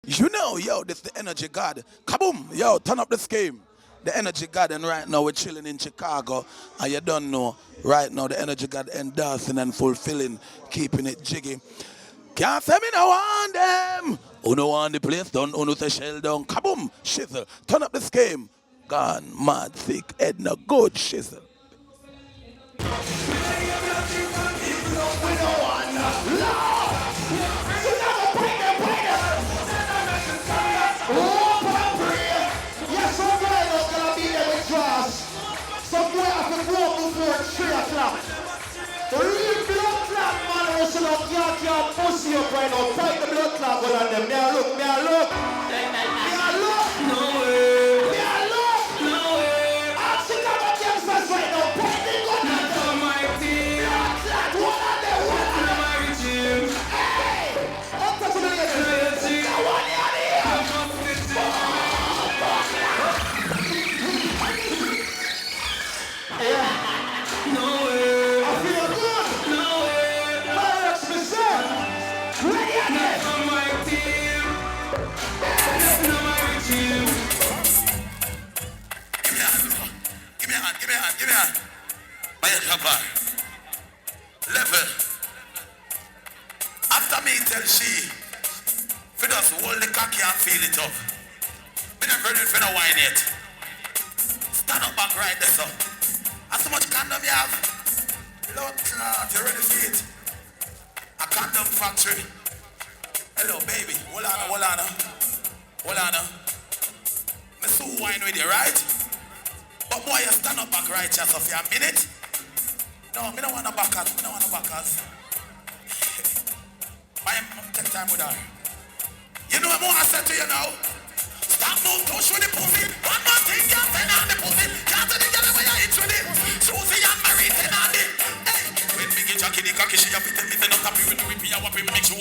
You know, yo, this the energy god. Kaboom! Yo, turn up the scheme. The energy god, and right now we're chilling in Chicago. And you don't know, right now the energy god endorsing and fulfilling, keeping it jiggy. Can't say me no want them. Uno want the place done, uno say shell down. Kaboom! Shizzle. Turn up the scheme. Gone, mad, sick, Edna, good shizzle. Some boy have to go before 3 o'clock. The real blood clot man who should have can't pussy up right now. Fight the blood clot on them. Me a look. Me a look. No way. Me a look. No way. I'm sick of the youngsters right now. Fight the gun on them. Not my team. Blood clot. One on them. One on my regime. Hey. Up to the ladies. That one here. Yeah. No way. I feel good. No way. Lyrics percent. Ready again. Not on my team. Not on my regime. Give me a hand. Give me a hand. Give me a hand. Give me a hand. My papa. Level. After me tell she, for just hold the cocky and feel it up. Me not ready for no wine yet. Stand up back right there, so. How much condom you have? Blood clot, you ready for it? A condom factory. Hello, baby. Hold on. Me so wine with you, right? But boy, you stand up back right just for a minute. No, me don't want no backers. I take time with her. You know what I said to you now? Stop move, touch with the pussy. One more thing, you turn on the pussy. Can't tell the girl where you hit with it. Susie and Marie, turn on it. Hey, when me get Jackie the cocky, she a fit me, then not happy with the whippy, I want to make sure